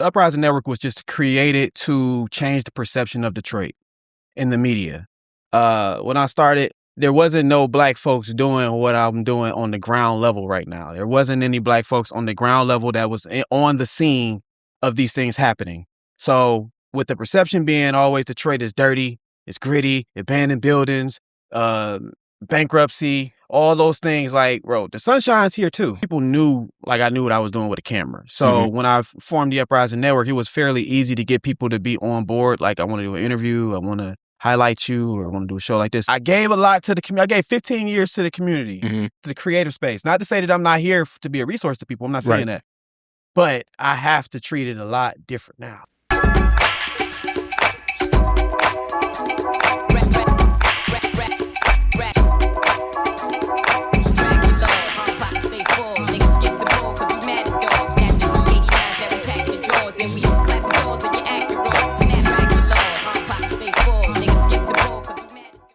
Uprising Network was just created to change the perception of Detroit in the media. When I started, there wasn't no black folks doing what I'm doing on the ground level right now. There wasn't any black folks on the ground level that was on the scene of these things happening. So with the perception being always Detroit is dirty, it's gritty, abandoned buildings, bankruptcy, all those things, like, bro, the sun shines here too. People knew, like, I knew what I was doing with a camera. So when I formed the Uprising Network, it was fairly easy to get people to be on board. Like, I want to do an interview, I want to highlight you, or I want to do a show like this. I gave a lot to the community. I gave 15 years to the community, to the creative space. Not to say that I'm not here to be a resource to people. I'm not saying that. But I have to treat it a lot different now.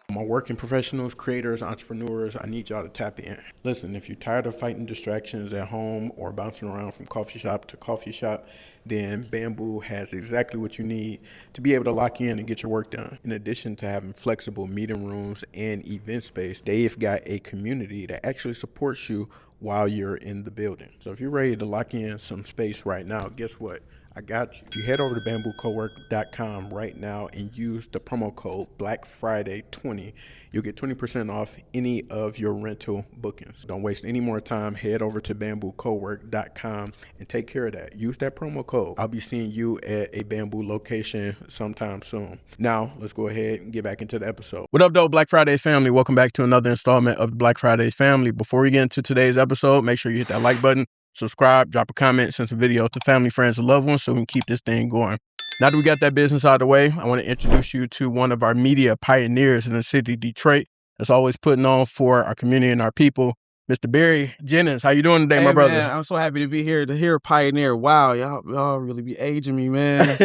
My working professionals, creators, entrepreneurs, I need y'all to tap in. Listen, if you're tired of fighting distractions at home or bouncing around from coffee shop to coffee shop, then Bamboo has exactly what you need to be able to lock in and get your work done. In addition to having flexible meeting rooms and event space, they've got a community that actually supports you while you're in the building. So if you're ready to lock in some space right now, guess what? I got you. If you head over to bamboocowork.com right now and use the promo code BlackFriday20, you'll get 20% off any of your rental bookings. Don't waste any more time. Head over to bamboocowork.com and take care of that. Use that promo code. I'll be seeing you at a Bamboo location sometime soon. Now, let's go ahead and get back into the episode. What up, though, Black Friday family? Welcome back to another installment of the Black Friday family. Before we get into today's episode, make sure you hit that like button, subscribe, drop a comment, send some video to family, friends, and loved ones so we can keep this thing going. Now that we got that business out of the way, I want to introduce you to one of our media pioneers in the city of Detroit that's always putting on for our community and our people, Mr. Barry Jennings. How you doing today, my brother? Man, I'm so happy to be here to hear Pioneer. Wow, y'all really be aging me, man.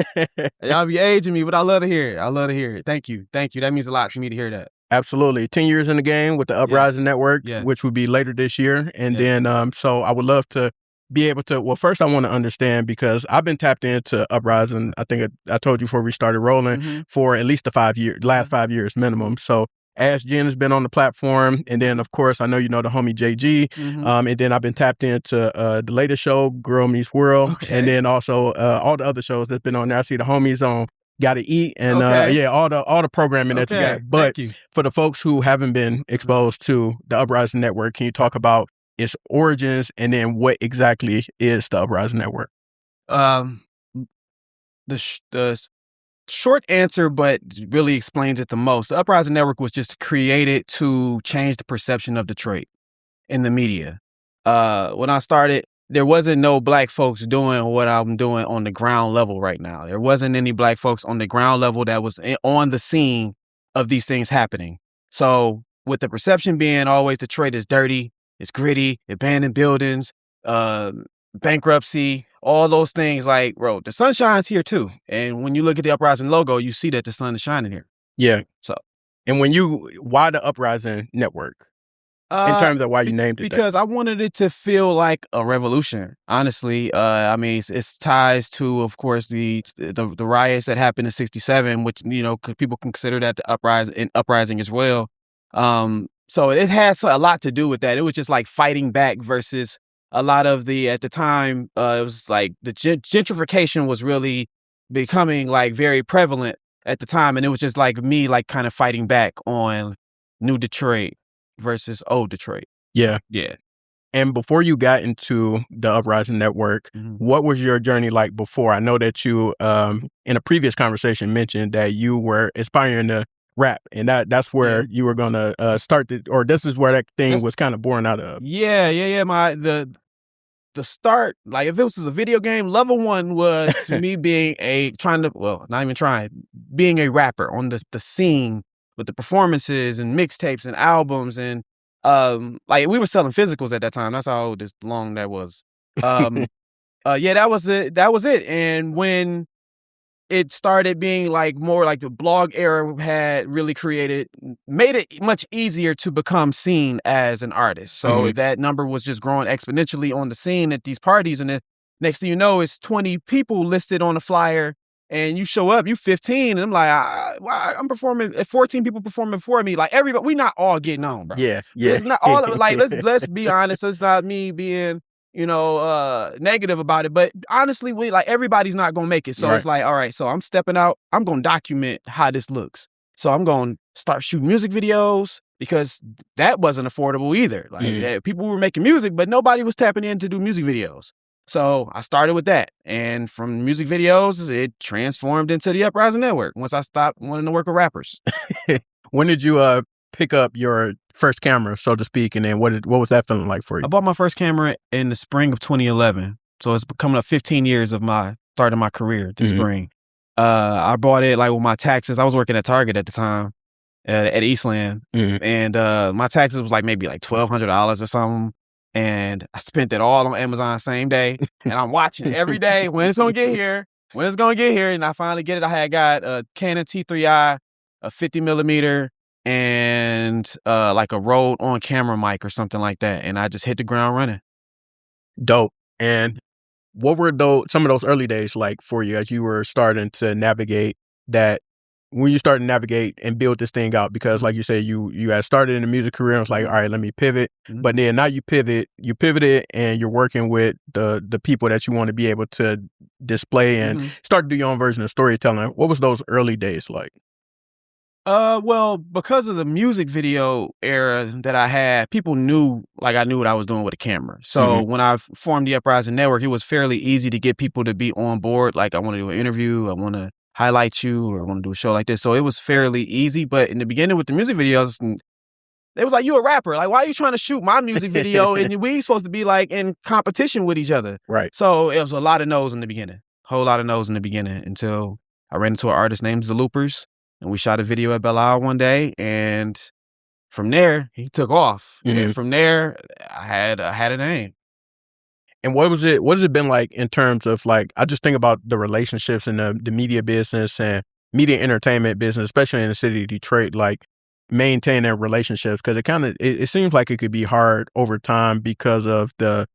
Y'all be aging me, but I love to hear it. I love to hear it. Thank you. Thank you. That means a lot to me to hear that. Absolutely. 10 years in the game with the Uprising Network, which will be later this year. And then, so I would love to be able to, well, first I want to understand, because I've been tapped into Uprising. I think I told you before we started rolling for at least last 5 years minimum. So Ash Jen has been on the platform. And then, of course, I know you know the homie JG. And then I've been tapped into the latest show, Girl Meets World. Okay. And then also all the other shows that's been on there. I see the homies on Gotta Eat and all the programming that you got. But for the folks who haven't been exposed to the Uprising Network, can you talk about its origins and then what exactly is the Uprising Network? The short answer, but really explains it the most. The Uprising Network was just created to change the perception of Detroit in the media. When I started, there wasn't no black folks doing what I'm doing on the ground level right now. There wasn't any black folks on the ground level that was on the scene of these things happening. So with the perception being always Detroit is dirty, it's gritty, abandoned buildings, bankruptcy, all those things, like, bro, the sun shines here too. And when you look at the Uprising logo, you see that the sun is shining here. Yeah. So, and why the Uprising Network? In terms of why you named it because I wanted it to feel like a revolution, honestly. I mean, it's ties to, of course, the riots that happened in '67, which, you know, people consider that the uprising as well. So it has a lot to do with that. It was just like fighting back versus a lot of at the time, it was like the gentrification was really becoming like very prevalent at the time. And it was just like me, like kind of fighting back on New Detroit versus old Detroit. Yeah. Yeah. And before you got into the Uprising Network, what was your journey like before? I know that you, in a previous conversation, mentioned that you were aspiring to rap, and that's where you were going to start, or this is where that thing was kind of born out of. Yeah. The start, like if this was a video game, level one was me being being a rapper on the scene with the performances and mixtapes and albums, and like we were selling physicals at that time. That's how long that was. That was it. And when it started being like more like the blog era had really made it much easier to become seen as an artist. So that number was just growing exponentially on the scene at these parties, and Next thing you know, it's 20 people listed on the flyer, and you show up, you 15, and I'm like, I'm performing, 14 people performing before me. Like everybody, we not all getting on, bro. Yeah. It's not all like, let's be honest. It's not me being, negative about it, but honestly, everybody's not gonna make it. So It's like, all right, so I'm stepping out. I'm gonna document how this looks. So I'm gonna start shooting music videos, because that wasn't affordable either. Like people were making music, but nobody was tapping in to do music videos. So I started with that. And from music videos, it transformed into the Uprising Network once I stopped wanting to work with rappers. When did you pick up your first camera, so to speak, and then what was that feeling like for you? I bought my first camera in the spring of 2011. So it's coming up 15 years of my start of my career this spring. I bought it like with my taxes. I was working at Target at the time at Eastland. And my taxes was like maybe like $1,200 or something. And I spent it all on Amazon same day. And I'm watching it every day. When it's going to get here. And I finally get it. I had got a Canon T3i, a 50 millimeter, and like a Rode on camera mic or something like that. And I just hit the ground running. Dope. And what were some of those early days like for you as you were starting to navigate that? When you start to navigate and build this thing out, because like you said, you had started in the music career and was like, all right, let me pivot. But then now you pivoted and you're working with the people that you want to be able to display and start to do your own version of storytelling. What was those early days like? Well, because of the music video era that I had, people knew, I knew what I was doing with a camera. So when I formed the Uprising Network, it was fairly easy to get people to be on board. Like, I want to do an interview, I want to highlight you, or I want to do a show like this. So it was fairly easy. But in the beginning with the music videos, they was like, you a rapper. Like, why are you trying to shoot my music video? And we supposed to be like in competition with each other. Right. So it was a lot of no's in the beginning. Whole lot of no's in the beginning until I ran into an artist named The Loopers. And we shot a video at Belle Isle one day. And from there, he took off. And from there, I had a name. And what has it been like in terms of like, I just think about the relationships in the media business and media entertainment business, especially in the city of Detroit, like maintaining relationships, because it seems like it could be hard over time because of the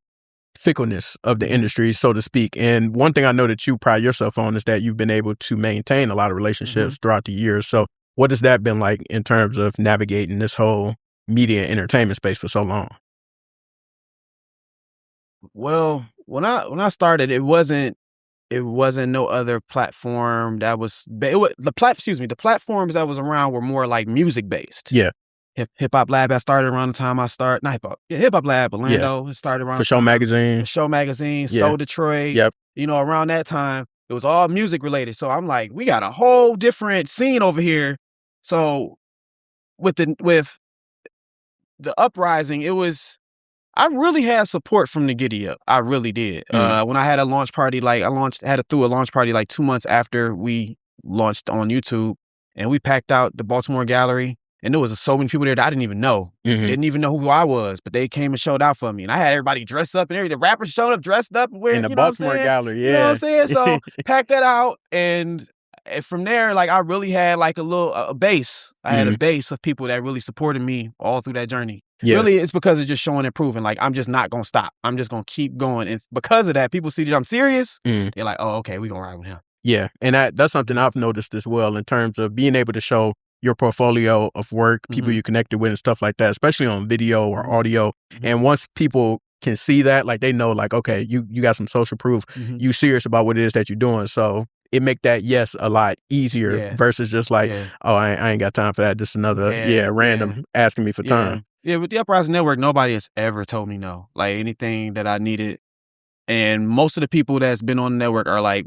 fickleness of the industry, so to speak. And one thing I know that you pride yourself on is that you've been able to maintain a lot of relationships throughout the years. So what has that been like in terms of navigating this whole media and entertainment space for so long? Well, when I started, it wasn't no other platform that was, the platforms that was around were more like music based. Yeah. Hip Hop Lab had started around the time I started. Not Hip Hop. Yeah, Hip Hop Lab, Orlando. It started around For Show Magazine. Show Magazine, Yeah. Soul Detroit. Yep. Around that time, it was all music related. So I'm like, we got a whole different scene over here. So with the Uprising, I really had support from the giddy up. I really did. When I had a launch party, threw a launch party like 2 months after we launched on YouTube, and we packed out the Baltimore Gallery. And there was so many people there that I didn't even know. Didn't even know who I was, but they came and showed out for me. And I had everybody dressed up and everything. The rappers showed up dressed up. In the Baltimore Gallery, yeah. You know what I'm saying? So packed that out. And from there, I really had like a base. I had a base of people that really supported me all through that journey. Yeah. Really, it's because of just showing and proving. Like, I'm just not going to stop. I'm just going to keep going. And because of that, people see that I'm serious. They're like, oh, okay, we're going to ride with him. Yeah. And that's something I've noticed as well in terms of being able to show your portfolio of work, people you connected with and stuff like that, especially on video or audio. And once people can see that, like, they know, like, okay, you got some social proof. You serious about what it is that you're doing. So it make that yes a lot easier versus just like, oh, I ain't got time for that. Just another random asking me for time. Yeah, with the Uprising Network, nobody has ever told me no. Like, anything that I needed. And most of the people that's been on the network are like,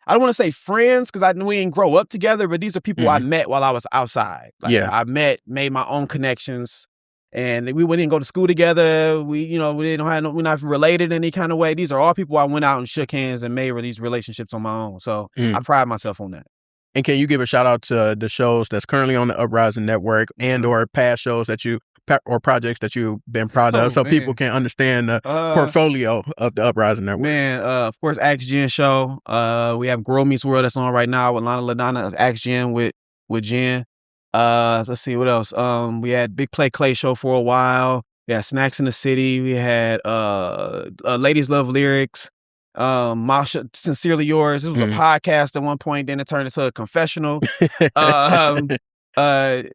I don't want to say friends, because we didn't grow up together, but these are people I met while I was outside. I made my own connections, and we didn't go to school together. We're not related in any kind of way. These are all people I went out and shook hands and made these relationships on my own. So I pride myself on that. And can you give a shout out to the shows that's currently on the Uprising Network and or past shows that or projects that you've been proud of, so people can understand the portfolio of the Uprising Network? Man, of course, Ask Jen show. We have Girl Meets World that's on right now with Lana LaDonna. Ask Jen with Jen. Let's see what else. We had Big Play Clay show for a while. We had Snacks in the City. We had Ladies Love Lyrics. Masha, Sincerely Yours. This was a podcast at one point. Then it turned into a confessional.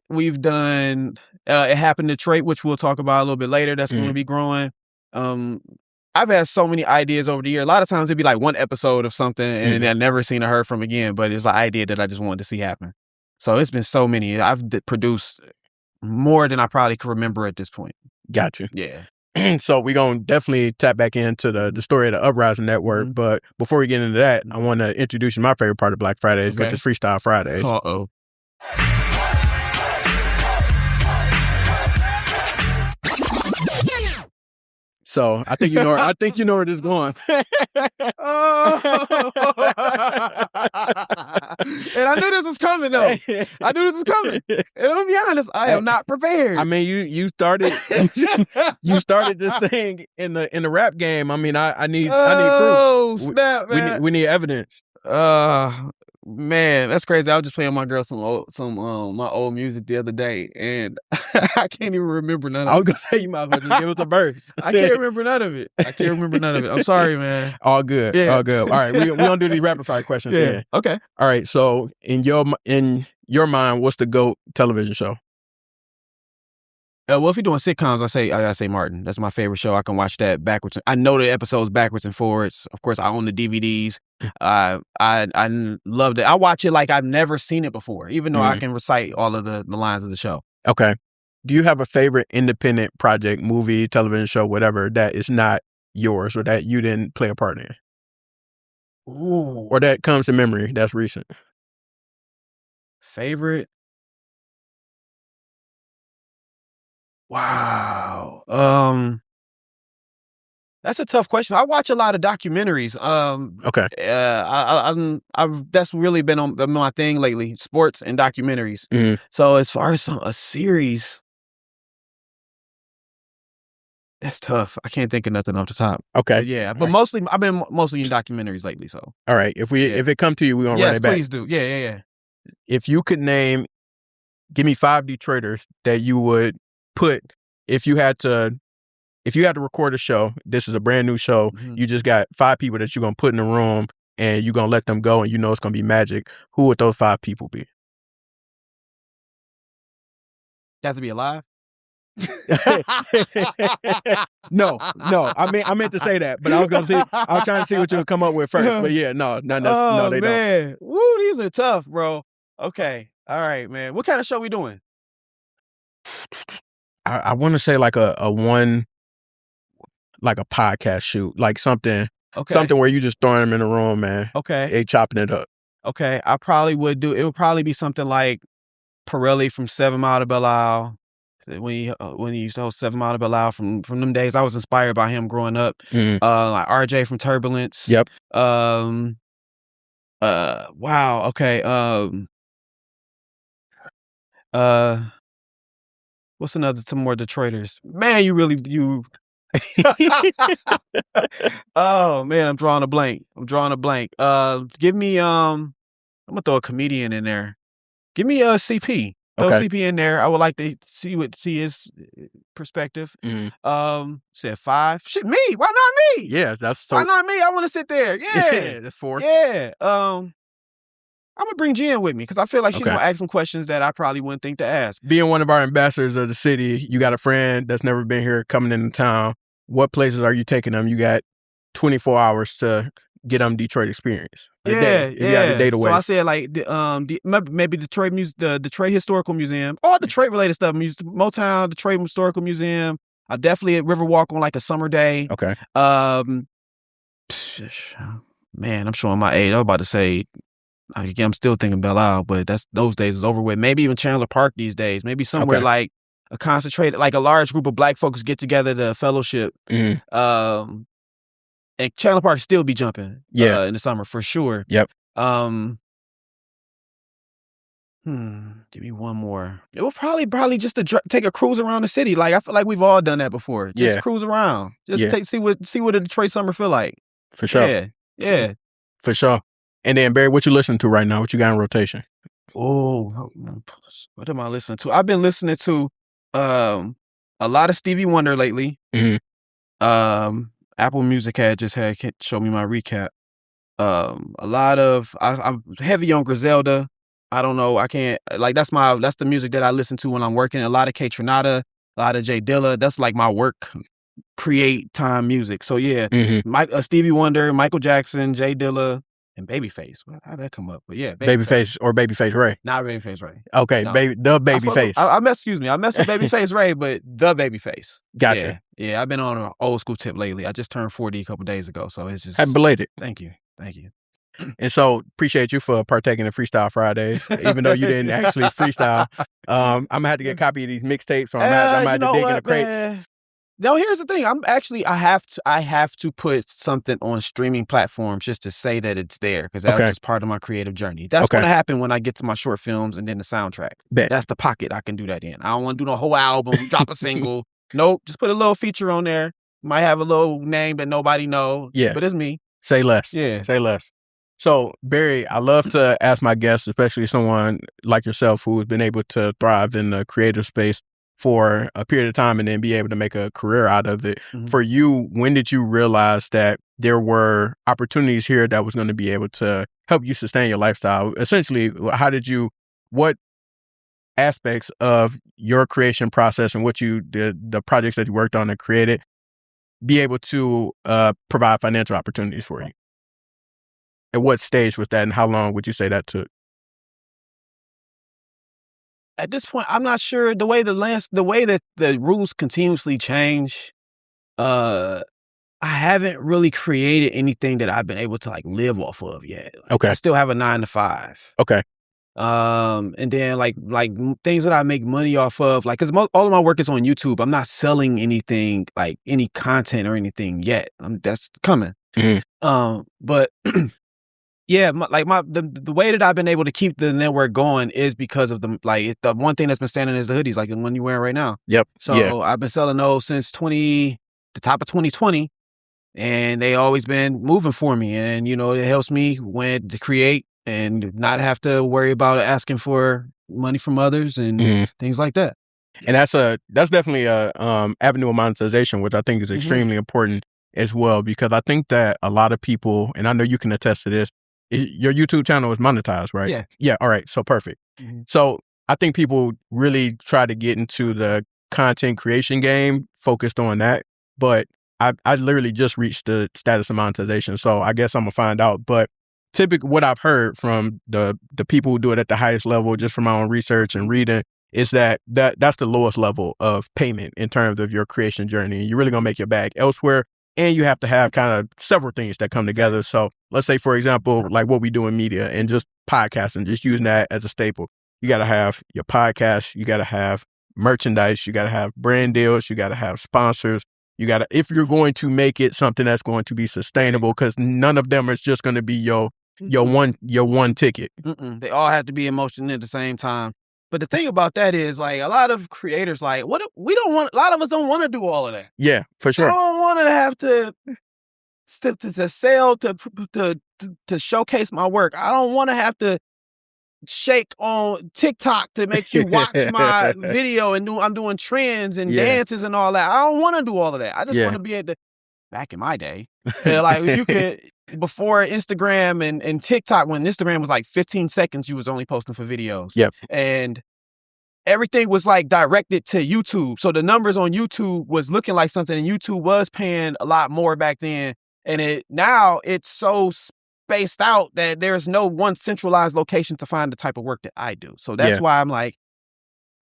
We've done It Happened in Detroit, which we'll talk about a little bit later. That's going to be growing. I've had so many ideas over the year. A lot of times it'd be like one episode of something and I've never seen or heard from again, but it's an idea that I just wanted to see happen. So it's been so many. I've produced more than I probably could remember at this point. Gotcha. Yeah. So we're going to definitely tap back into the story of the Uprising Network. But before we get into that, I want to introduce you to my favorite part of Black Fridays, which is Freestyle Fridays. Uh-oh. So I think you know. I think you know where this is going. And I knew this was coming, though. I knew this was coming. And I'll be honest, I am not prepared. I mean, you started you started this thing in the rap game. I mean, I need proof. Oh snap, man! We need evidence. Man, that's crazy. I was just playing my girl some my old music the other day, and I can't even remember none of it. I was gonna say you might as well just give us a verse. I can't remember none of it. I'm sorry, man. All good. Yeah. All good. All right, we're gonna do these rapid fire questions. Yeah. Then. Okay. All right. So in your mind, what's the GOAT television show? Well, if you're doing sitcoms, I gotta say Martin. That's my favorite show. I can watch that backwards. I know the episodes backwards and forwards. Of course, I own the DVDs. I loved it. I watch it like I've never seen it before, even though I can recite all of the lines of the show. Okay. Do you have a favorite independent project, movie, television show, whatever, that is not yours or that you didn't play a part in? Ooh. Or that comes to memory that's recent? Favorite? Wow. That's a tough question. I watch a lot of documentaries. Okay. I've that's really been on my thing lately, sports and documentaries. So as far as a series, that's tough. I can't think of nothing off the top. Okay. But yeah, but mostly I've been mostly in documentaries lately. So all right, if it come to you, we're gonna run it back. Yes, please do. Yeah. If you could give me 5 Detroiters that you would put if you had to record a show. This is a brand new show. You just got 5 people that you're gonna put in the room and you're gonna let them go, and you know it's gonna be magic. Who would those 5 people be? They have to be alive. No. I meant to say that, but I was trying to see what you would come up with first. But yeah, no, they man. Don't. Woo, these are tough, bro. Okay, all right, man. What kind of show we doing? I want to say like a podcast shoot, like something where you just throwing them in a room, man. Okay, they chopping it up. Okay, I probably would do. It would probably be something like Pirelli from 7 Mile to Belle Isle. When he used to host 7 Mile to Belle Isle from them days, I was inspired by him growing up. Like RJ from Turbulence. Yep. Wow. Okay. What's some more Detroiters? Man, you. Oh man, I'm drawing a blank. Give me I'm gonna throw a comedian in there. Give me a CP. Throw CP in there. I would like to see his perspective. Said 5. Shit, me. Why not me? Yeah, why not me? I want to sit there. Yeah, that's 4. Yeah. I'm gonna bring Jen with me because I feel like she's gonna ask some questions that I probably wouldn't think to ask. Being one of our ambassadors of the city, you got a friend that's never been here coming into town. What places are you taking them? You got 24 hours to get them Detroit experience. You got the date away. So I said like maybe Detroit the Detroit Historical Museum, all Detroit related stuff. Motown, Detroit Historical Museum. I definitely at Riverwalk on like a summer day. Okay. Man, I'm showing my age. I was about to say. I'm still thinking Belle Isle, but those days is over with. Maybe even Chandler Park these days. Maybe somewhere like a concentrated, like a large group of Black folks get together to fellowship. And Chandler Park still be jumping. In the summer for sure. Yep. Give me one more. It will probably just to take a cruise around the city. Like I feel like we've all done that before. Just cruise around. Just see what a Detroit summer feel like. For sure. Yeah. For sure. And then, Barry, what you listening to right now? What you got in rotation? Oh, what am I listening to? I've been listening to A lot of Stevie Wonder lately. Mhm. Apple Music had showed me my recap. A lot of I'm heavy on Griselda. I don't know. I can't like that's the music that I listen to when I'm working. A lot of K Tronada, a lot of J Dilla. That's like my work create time music. So yeah, Stevie Wonder, Michael Jackson, J Dilla, and Babyface. Well, how'd that come up? But yeah, Babyface or Babyface Ray. Not Babyface Ray. Okay, No. Babyface. I mess with Babyface Ray, but the Babyface. Gotcha. Yeah, I've been on an old school tip lately. I just turned 40 a couple days ago, so it's just happy belated. Thank you. And so appreciate you for partaking in Freestyle Fridays, even though you didn't actually freestyle. I'm gonna have to get a copy of these mixtapes, so I'm gonna have to dig in the crates. Man? No, here's the thing. I have to put something on streaming platforms just to say that it's there because that's just part of my creative journey. That's going to happen when I get to my short films and then the soundtrack. That's the pocket I can do that in. I don't want to do the whole album, drop a single. Nope, just put a little feature on there. Might have a little name that nobody knows. Yeah, but it's me. Say less. Yeah, say less. So, Barry, I love to ask my guests, especially someone like yourself who has been able to thrive in the creative space for a period of time and then be able to make a career out of it. Mm-hmm. For you, when did you realize that there were opportunities here that was going to be able to help you sustain your lifestyle? Essentially, what aspects of your creation process and what you did, the projects that you worked on and created, be able to provide financial opportunities for you? At what stage was that, and how long would you say that took? At this point, I'm not sure. The way that the rules continuously change, I haven't really created anything that I've been able to like live off of yet. I still have a 9 to 5. Okay. And then like things that I make money off of, like, cause all of my work is on YouTube. I'm not selling anything, like any content or anything yet. That's coming. Mm-hmm. But yeah, the way that I've been able to keep the network going is because of the one thing that's been standing is the hoodies, like the one you're wearing right now. Yep. So I've been selling those since the top of 2020, and they always been moving for me. And it helps me to create and not have to worry about asking for money from others and things like that. And that's definitely a avenue of monetization, which I think is extremely important as well, because I think that a lot of people, and I know you can attest to this, your YouTube channel is monetized, right? Yeah. Yeah. All right. So perfect. Mm-hmm. So I think people really try to get into the content creation game focused on that. But I literally just reached the status of monetization. So I guess I'm going to find out. But typically what I've heard from the people who do it at the highest level, just from my own research and reading, is that's the lowest level of payment in terms of your creation journey. You're really going to make your bag elsewhere. And you have to have kind of several things that come together. So let's say, for example, like what we do in media and just podcasting, just using that as a staple. You got to have your podcast. You got to have merchandise. You got to have brand deals. You got to have sponsors. If you're going to make it something that's going to be sustainable, because none of them is just going to be your one ticket. They all have to be emotional at the same time. But the thing about that is, like, a lot of creators, like, a lot of us don't want to do all of that. Yeah, for sure. I don't want to have to sell, to showcase my work. I don't want to have to shake on TikTok to make you watch my video and I'm doing trends and dances and all that. I don't want to do all of that. I just want to be back in my day, like you could, before Instagram and TikTok, when Instagram was like 15 seconds, you was only posting for videos. Yep. And everything was like directed to YouTube. So the numbers on YouTube was looking like something, and YouTube was paying a lot more back then. And now it's so spaced out that there's no one centralized location to find the type of work that I do. So that's why I'm like,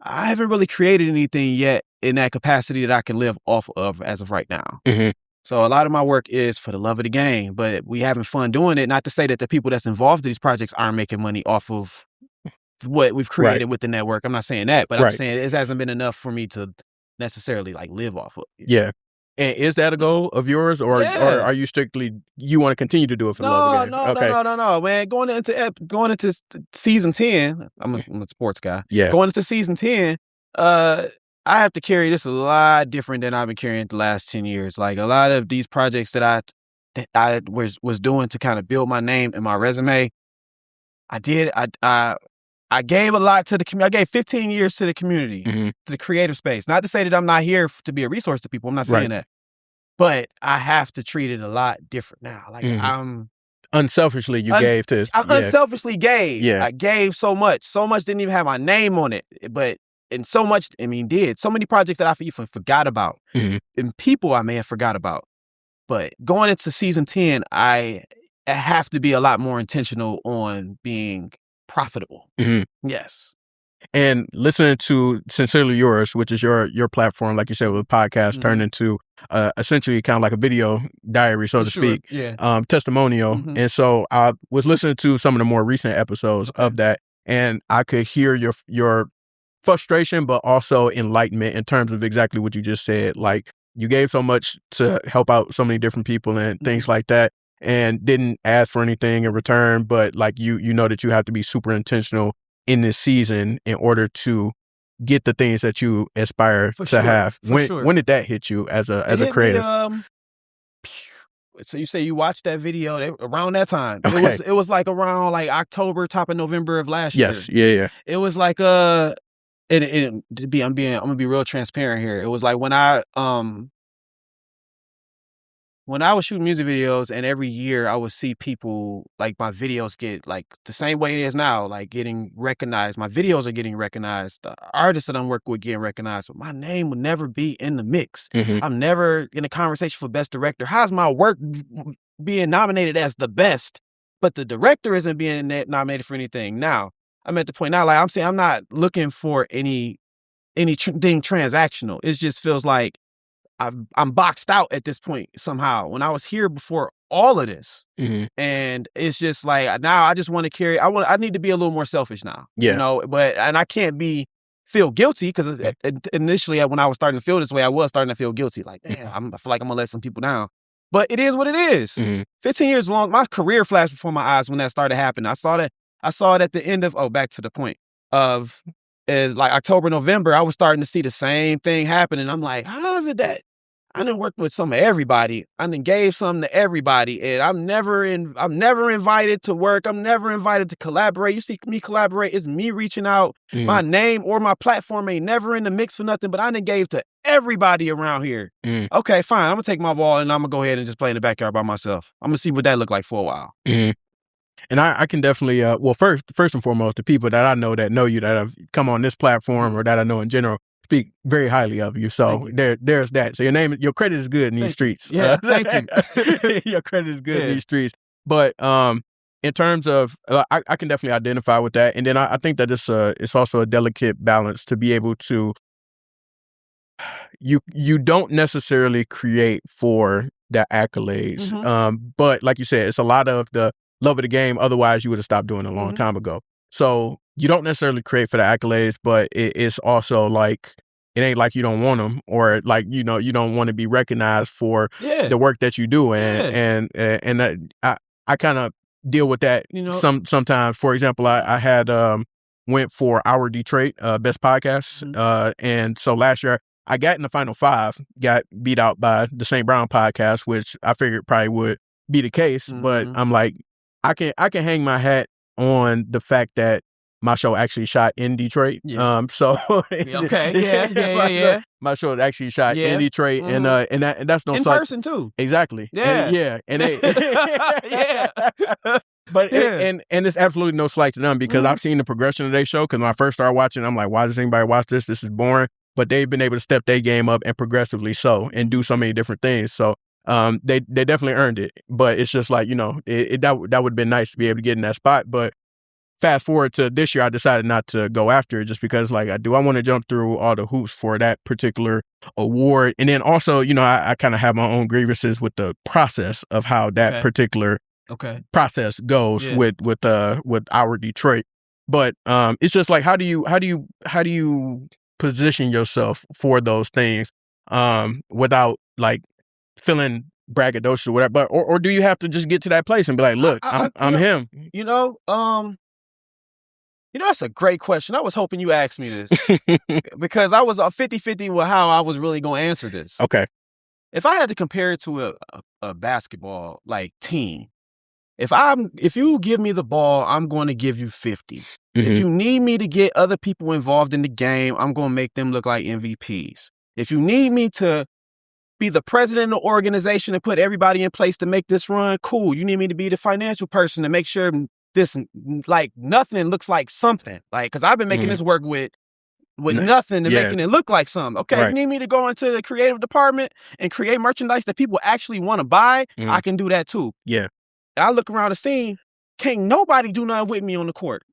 I haven't really created anything yet in that capacity that I can live off of as of right now. Mm-hmm. So a lot of my work is for the love of the game, but we having fun doing it. Not to say that the people that's involved in these projects aren't making money off of what we've created with the network. I'm not saying that, but I'm saying it hasn't been enough for me to necessarily like live off of. Yeah. And is that a goal of yours, or are you strictly, you want to continue to do it for the love of the game? No, man. Going into season 10, I'm a sports guy. Yeah. Going into season 10, I have to carry this a lot different than I've been carrying the last 10 years. Like a lot of these projects that I was doing to kind of build my name and my resume, I I gave a lot to the community. I gave 15 years to the community, to the creative space. Not to say that I'm not here to be a resource to people. I'm not saying that. But I have to treat it a lot different now. Like I'm unselfishly gave to. I unselfishly gave. Yeah. I gave so much. So much didn't even have my name on it. But and so much, did. So many projects that I even forgot about. And people I may have forgot about. But going into season 10, I have to be a lot more intentional on being profitable. Yes. And listening to Sincerely Yours, which is your platform, like you said, with a podcast turned into essentially kind of like a video diary, so to speak, testimonial. And so I was listening to some of the more recent episodes of that, and I could hear your frustration, but also enlightenment in terms of exactly what you just said. Like, you gave so much to help out so many different people and things like that, and didn't ask for anything in return. But like you know that you have to be super intentional in this season in order to get the things that you aspire to have. When did that hit you as a creative? So you say you watched that video around that time. Okay. It was like around like October, top of November of last year. Yes. Yeah. It was like I'm gonna be real transparent here. It was like when I was shooting music videos, and every year I would see people, like, my videos get, like, the same way it is now, like, getting recognized. My videos are getting recognized. The artists that I'm working with getting recognized, but my name would never be in the mix. I'm never in a conversation for Best Director. How's my work being nominated as the best, but the director isn't being nominated for anything? Now, I'm at the point now, like I'm saying, I'm not looking for anything transactional. It just feels like I'm boxed out at this point somehow. When I was here before all of this, and it's just like now I just want to carry. I need to be a little more selfish now. Yeah. You know, and I can't feel guilty, because initially when I was starting to feel this way, I was starting to feel guilty. Like, damn, I feel like I'm gonna let some people down. But it is what it is. 15 years long. My career flashed before my eyes when that started happening. I saw it at the end of back to the point of like October, November. I was starting to see the same thing happen, and I'm like, how is it that I done worked with some of everybody? I done gave something to everybody, and I'm never invited to work. I'm never invited to collaborate. You see me collaborate, it's me reaching out. My name or my platform ain't never in the mix for nothing, but I done gave to everybody around here. Okay, fine. I'm gonna take my ball and I'm gonna go ahead and just play in the backyard by myself. I'm gonna see what that look like for a while. And I can definitely, first and foremost, the people that I know you, that have come on this platform or that I know in general, speak very highly of you. So there's that. So your credit is good in these streets. Yeah, thank you. Your credit is good in these streets. But in terms of, I can definitely identify with that. And then I think that it's also a delicate balance to be able to, you don't necessarily create for the accolades. But like you said, it's a lot of the love of the game. Otherwise, you would have stopped doing it a long time ago. So you don't necessarily create for the accolades, but it's also like, it ain't like you don't want them, or like, you don't want to be recognized for the work that you do. And I kind of deal with that sometimes. For example, I had went for Our Detroit Best Podcast. And so last year I got in the final 5, got beat out by the St. Brown podcast, which I figured probably would be the case. But I'm like, I can hang my hat on the fact that my show actually shot in Detroit. So okay, my show actually shot in Detroit, and that's no in person too. Exactly. And they, But and it's absolutely no slight to them, because I've seen the progression of their show. Because when I first started watching, I'm like, why does anybody watch this? This is boring. But they've been able to step their game up, and progressively so, and do so many different things. So they definitely earned it. But it's just like, that would have been nice to be able to get in that spot. But fast forward to this year, I decided not to go after it, just because, like, I want to jump through all the hoops for that particular award. And then also, I kind of have my own grievances with the process of how that particular process goes with Our Detroit. But it's just like, how do you position yourself for those things without like feeling braggadocious or whatever? But or do you have to just get to that place and be like, look, I'm him? That's a great question. I was hoping you asked me this because I was 50-50 with how I was really going to answer this. Okay. If I had to compare it to a basketball like team, if you give me the ball, I'm going to give you 50. If you need me to get other people involved in the game, I'm going to make them look like MVPs. If you need me to be the president of the organization and put everybody in place to make this run, cool. You need me to be the financial person to make sure this, like, nothing looks like something. Like, because I've been making this work with nothing and making it look like something. Okay, if you need me to go into the creative department and create merchandise that people actually want to buy, I can do that too. Yeah. And I look around the scene, can't nobody do nothing with me on the court.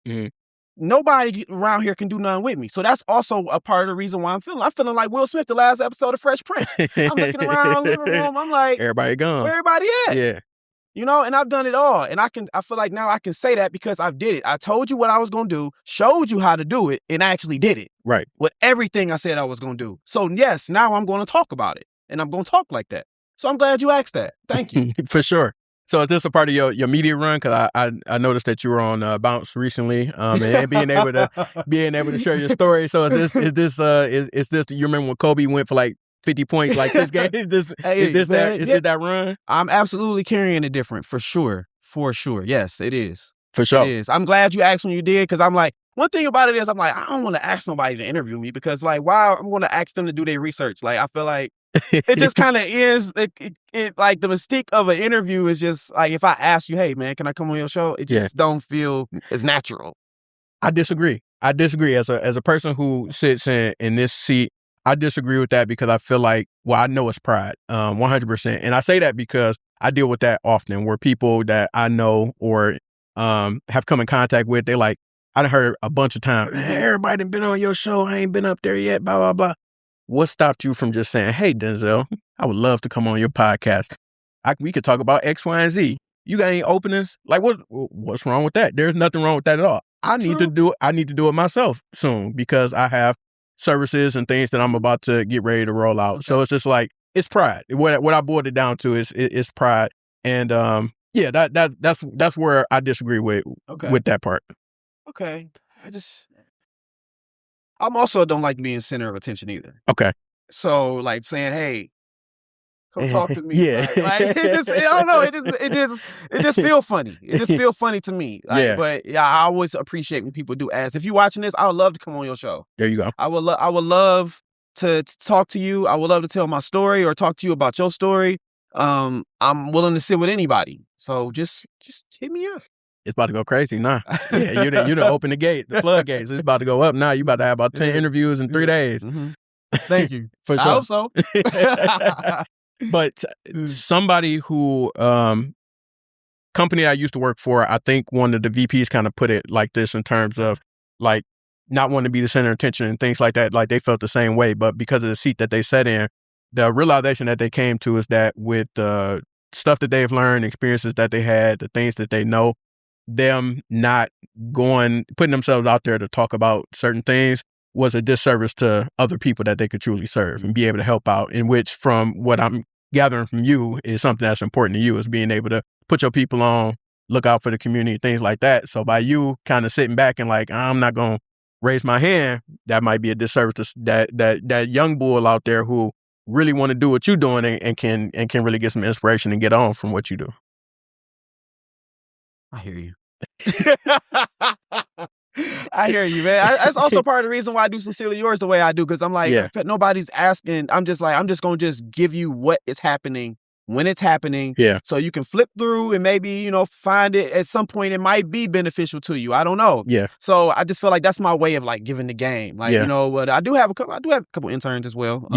Nobody around here can do nothing with me. So that's also a part of the reason why I'm feeling like Will Smith, the last episode of Fresh Prince. I'm looking around the living room, I'm like, everybody gone. Where everybody at? Yeah. You know, and I've done it all. And I feel like now I can say that because I've did it. I told you what I was going to do, showed you how to do it, and I actually did it. Right. With everything I said I was going to do. So yes, now I'm going to talk about it. And I'm going to talk like that. So I'm glad you asked that. Thank you. For sure. So is this a part of your media run? Because I noticed that you were on Bounce recently, and being able to share your story. So is this you remember when Kobe went for like 50 points, like 6 games? Is this that run? I'm absolutely carrying it different, for sure. For sure. Yes, it is. For sure. It is. I'm glad you asked when you did, because I'm like, one thing about it is I'm like, I don't want to ask nobody to interview me because, like, wow, I'm going to ask them to do their research. Like, I feel like it just kind of is, it like the mystique of an interview is just like, if I ask you, hey, man, can I come on your show? It just don't feel as natural. I disagree. As a person who sits in this seat, I disagree with that because I feel like, well, I know it's pride, 100%. And I say that because I deal with that often where people that I know or have come in contact with, they like, I done heard a bunch of times, everybody done been on your show, I ain't been up there yet, blah, blah, blah. What stopped you from just saying, hey, Denzel, I would love to come on your podcast. We could talk about X, Y, and Z. You got any openings? Like, what's wrong with that? There's nothing wrong with that at all. I need to do it myself soon because I have services and things that I'm about to get ready to roll out. Okay. So it's just like, it's pride. What I boiled it down to is pride. And that's where I disagree with that part. Okay. I'm also don't like being center of attention either. Okay. So like saying, hey, come talk to me. Yeah. Like it just, I don't know. It just feel funny. It just feel funny to me. Like, yeah. But yeah, I always appreciate when people do ask. If you're watching this, I would love to come on your show. There you go. I would love to talk to you. I would love to tell my story or talk to you about your story. I'm willing to sit with anybody. So just hit me up. It's about to go crazy now. Yeah, you done open the floodgates. It's about to go up now. You about to have about 10 interviews in 3 days. Mm-hmm. Thank you. For sure. I hope so. But somebody who, company I used to work for, I think one of the VPs kind of put it like this in terms of like not wanting to be the center of attention and things like that. Like they felt the same way, but because of the seat that they sat in, the realization that they came to is that with the stuff that they've learned, experiences that they had, the things that they know, them not putting themselves out there to talk about certain things was a disservice to other people that they could truly serve and be able to help out, in which from what I'm gathering from you is something that's important to you, is being able to put your people on, look out for the community, things like that. So by you kind of sitting back and like, I'm not going to raise my hand, that might be a disservice to that young bull out there who really want to do what you're doing and can really get some inspiration and get on from what you do. I hear you. I hear you, man. That's also part of the reason why I do Sincerely Yours the way I do, because I'm like, if nobody's asking, I'm just going to just give you what is happening when it's happening. Yeah. So you can flip through and maybe, find it at some point. It might be beneficial to you. I don't know. Yeah. So I just feel like that's my way of like giving the game. Like, but I do have a couple interns as well.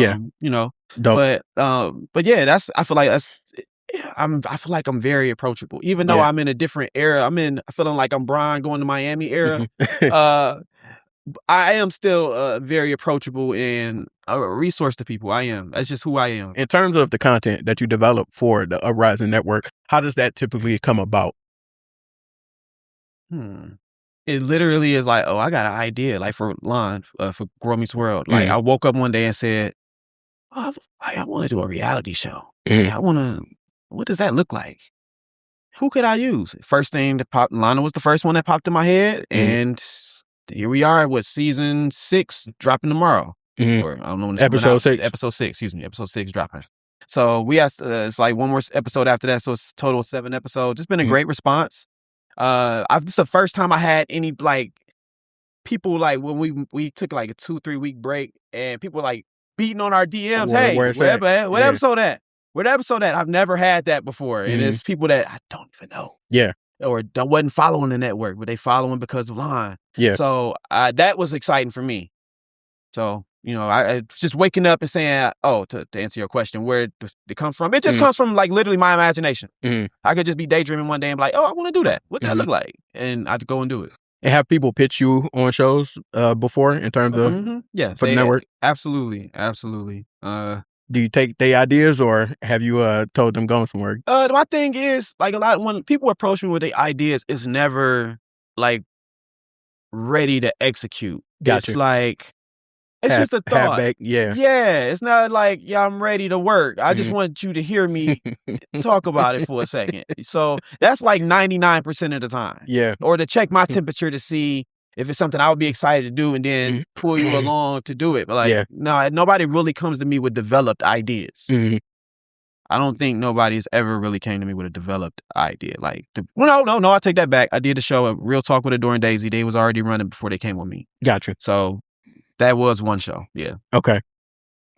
Dope. But yeah, I feel like I'm very approachable, even though I'm in a different era. I feeling like I'm Brian going to Miami era. I am still very approachable and a resource to people. I am. That's just who I am. In terms of the content that you develop for the Uprising Network, how does that typically come about? It literally is like, I got an idea, like for Lon, for Girl Meets World. Like I woke up one day and said, I want to do a reality show. What does that look like? Who could I use? First thing that popped, Lana was the first one that popped in my head. And here we are with season 6 dropping tomorrow. Or I don't know when episode 6. Episode 6 dropping. So we asked, it's like one more episode after that. So it's a total of 7 episodes. It's been a great response. This is the first time I had any like people like when we took like a 2-3 week break and people like beating on our DMs. Where Hey, it's whatever, at. what episode that? What episode that? I've never had that before. And Mhm. it's people that I don't even know. Yeah. Or wasn't following the network, but they following because of Line. Yeah. So that was exciting for me. So, you know, I just waking up and saying, to answer your question, where it comes from, it just comes from like literally my imagination. Mhm. I could just be daydreaming one day and be like, I want to do that. What that look like? And I'd go and do it. And have people pitch you on shows before in terms of yeah, for the network? Absolutely. Do you take their ideas or have you told them go somewhere? My thing is like when people approach me with their ideas, it's never like ready to execute. Gotcha. It's like it's just a thought. Yeah, it's not like I'm ready to work. I just want you to hear me talk about it for a second. So that's like 99% of the time. Yeah. Or to check my temperature to see if it's something I would be excited to do and then pull you along to do it. But like, no, nobody really comes to me with developed ideas. Mm-hmm. I don't think nobody's ever really came to me with a developed idea. Like, no, I take that back. I did a show, Real Talk with Adore and Daisy. They was already running before they came with me. Gotcha. So that was one show. Yeah. Okay.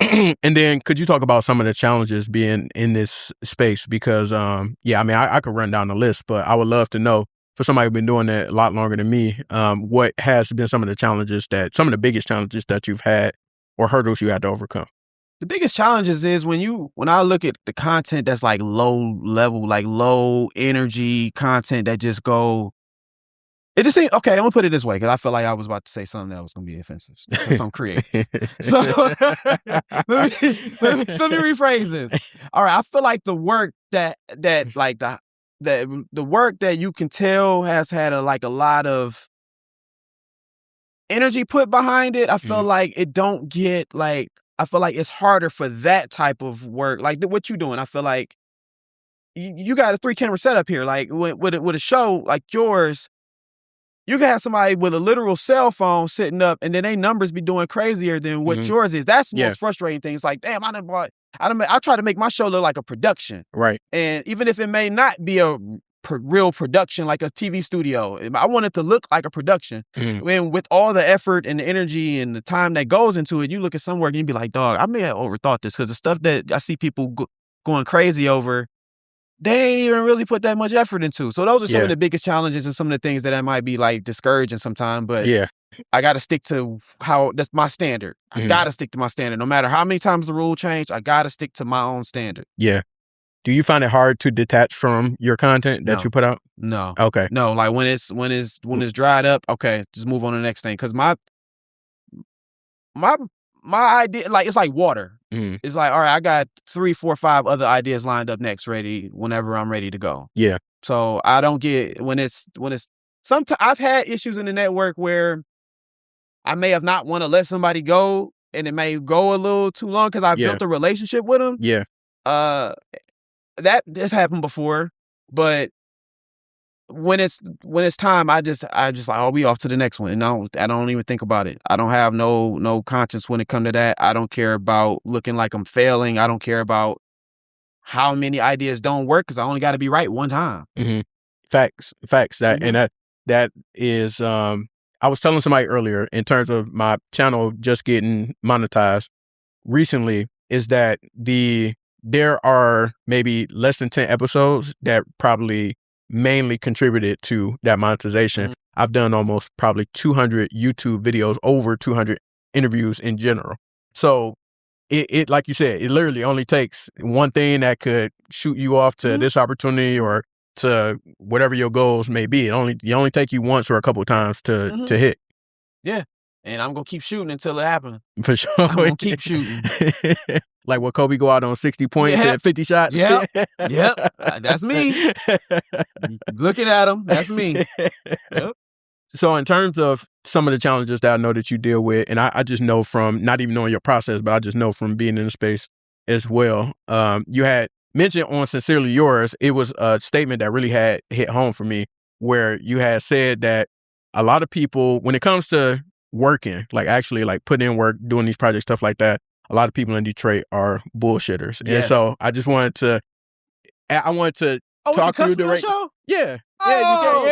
And then could you talk about some of the challenges being in this space? Because, I mean, I could run down the list, but I would love to know for somebody who's been doing that a lot longer than me, what has been some of the biggest challenges that you've had or hurdles you had to overcome? The biggest challenges is when I look at the content that's like low level, like low energy content that just it just seems, okay, I'm gonna put it this way, because I feel like I was about to say something that was gonna be offensive to some creators. So let me rephrase this. All right, I feel like the work that like the work that you can tell has had a lot of energy put behind it. I feel like it don't get like, I feel like it's harder for that type of work. Like what you doing, I feel like you got a 3-camera setup here. Like with a show like yours, you can have somebody with a literal cell phone sitting up and then they numbers be doing crazier than what yours is. That's the most frustrating thing. It's like, damn, I try to make my show look like a production. Right. And even if it may not be a real production, like a TV studio, I want it to look like a production. And with all the effort and the energy and the time that goes into it, you look at some work and you be like, dog, I may have overthought this, because the stuff that I see people going crazy over, they ain't even really put that much effort into. So those are some of the biggest challenges and some of the things that I might be like discouraging sometimes. But I got to stick to that's my standard. I got to stick to my standard. No matter how many times the rule changed, I got to stick to my own standard. Yeah. Do you find it hard to detach from your content that you put out? No. Okay. No, like when it's dried up, okay, just move on to the next thing. Because my idea, like, it's like water. It's like, all right, I got 3, 4, 5 other ideas lined up next, ready whenever I'm ready to go. Yeah. So I don't get when it's sometimes I've had issues in the network where I may have not want to let somebody go, and it may go a little too long because I built a relationship with them. Yeah. That has happened before, but when it's time, I just like, we off to the next one. And I don't even think about it. I don't have no conscience when it comes to that. I don't care about looking like I'm failing. I don't care about how many ideas don't work, because I only got to be right one time. Facts. And that is, I was telling somebody earlier in terms of my channel just getting monetized recently, is that there are maybe less than 10 episodes that probably mainly contributed to that monetization. I've done almost probably 200 YouTube videos, over 200 interviews in general. So it like you said, it literally only takes one thing that could shoot you off to this opportunity or to whatever your goals may be. It only take you once or a couple of times to hit. Yeah. And I'm going to keep shooting until it happens. For sure. I'm going to keep shooting. Like what Kobe go out on 60 points and 50 shots? Yep. That's me. Looking at him, that's me. Yep. So in terms of some of the challenges that I know that you deal with, and I just know from not even knowing your process, but I just know from being in the space as well, you had mentioned on Sincerely Yours, it was a statement that really had hit home for me, where you had said that a lot of people, when it comes to working, like actually like putting in work, doing these projects, stuff like that, a lot of people in Detroit are bullshitters. Yes. And so I just wanted to talk through the show. Yeah. Yeah, you can. Oh!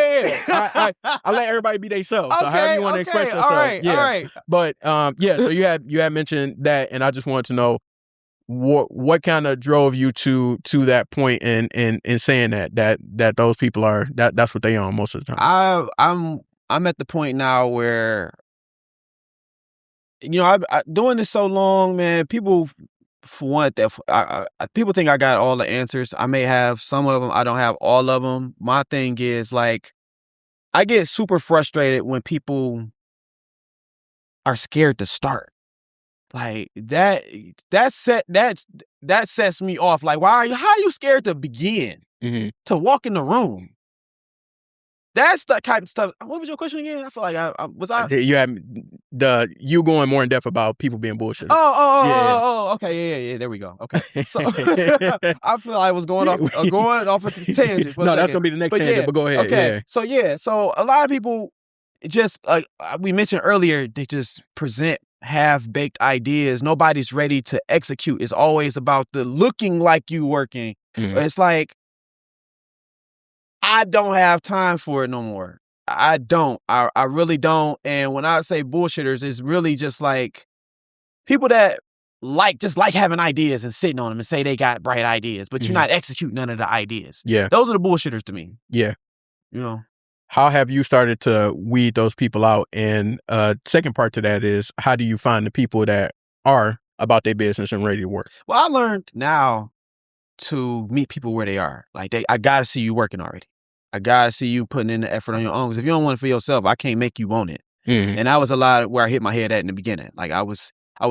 Yeah. I let everybody be themselves. So Okay, however you want to express yourself. All right. But yeah. So you had mentioned that, and I just wanted to know what kind of drove you to that point in saying that those people are that's what they on most of the time. I'm at the point now where, you know, I doing this so long, man. People, for one, people think I got all the answers. I may have some of them. I don't have all of them. My thing is, like, I get super frustrated when people are scared to start. Like that sets me off. Like, how are you scared to begin? Mm-hmm. To walk in the room? That's the type of stuff. What was your question again? I feel like You had you going more in depth about people being bullshit. Okay, yeah. There we go. Okay, so I feel like I was going off a tangent. For no, a that's gonna be the next tangent. But go ahead. Okay, so a lot of people just we mentioned earlier, they just present half-baked ideas. Nobody's ready to execute. It's always about the looking like you working. Mm-hmm. It's like, I don't have time for it no more. I don't. I really don't. And when I say bullshitters, it's really just like people that just like having ideas and sitting on them and say they got bright ideas, but you're not executing none of the ideas. Yeah. Those are the bullshitters to me. Yeah. You know. How have you started to weed those people out? And second part to that is, how do you find the people that are about their business and ready to work? Well, I learned now to meet people where they are. Like, I gotta see you working already. I gotta see you putting in the effort on your own. Because if you don't want it for yourself, I can't make you want it. Mm-hmm. And that was a lot where I hit my head at in the beginning. Like, I would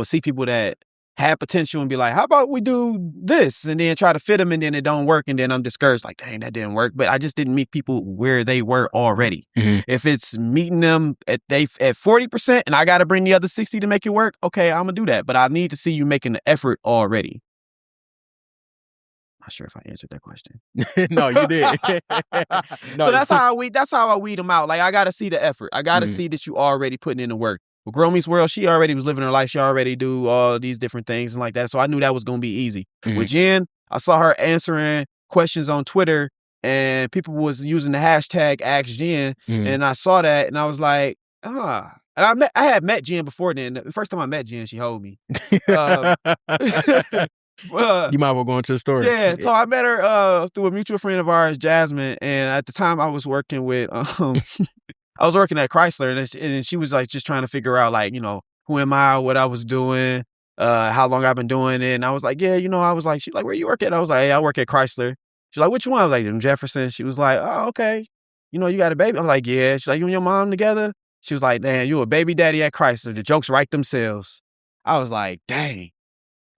see people that had potential and be like, how about we do this? And then try to fit them, and then it don't work. And then I'm discouraged, like, dang, that didn't work. But I just didn't meet people where they were already. Mm-hmm. If it's meeting them at 40% and I got to bring the other 60 to make it work, okay, I'm going to do that. But I need to see you making the effort already. Not sure if I answered that question. No, you did. So that's how I weed them out. Like, I got to see the effort. I got to see that you already putting in the work. With Girl Meets World, she already was living her life. She already do all these different things and like that. So I knew that was going to be easy. Mm-hmm. With Jen, I saw her answering questions on Twitter, and people was using the hashtag #AskJen. And I saw that, and I was like, And I had met Jen before then. The first time I met Jen, she hold me. You might as well go into the story. Yeah, so I met her through a mutual friend of ours, Jasmine, and at the time I was working with I was working at Chrysler, and she was like just trying to figure out, like, you know, who am I, what I was doing, how long I've been doing it. And I was like, yeah, you know, I was like, she's like, where you work at? I was like, hey, I work at Chrysler. She's like, which one? I was like, Jefferson. She was like, oh, okay. You know, you got a baby? I'm like, yeah. She's like, you and your mom together? She was like, damn, you a baby daddy at Chrysler. The jokes write themselves. I was like, dang.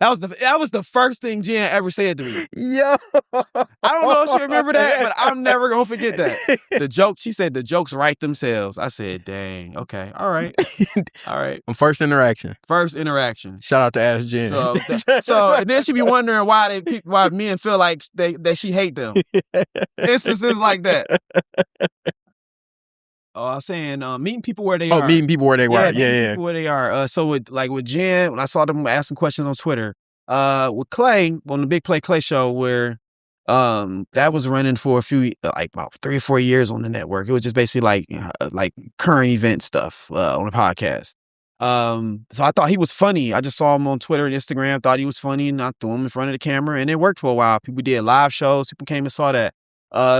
That was the first thing Jen ever said to me. Yo. I don't know if she remember that, but I'm never gonna forget that. She said the jokes write themselves. I said, dang, okay, all right. First interaction. Shout out to Ask Jen. So and then she be wondering why men feel like that she hate them. Instances like that. Oh, I was saying, meeting people where they are. Meeting people where they were. Yeah. People where they are. So with Jen, when I saw them asking questions on Twitter, with Clay on the Big Play Clay show, where that was running for a few, like about 3 or 4 years on the network. It was just basically like current event stuff on the podcast. So I thought he was funny. I just saw him on Twitter and Instagram, thought he was funny, and I threw him in front of the camera, and it worked for a while. People did live shows. People came and saw that.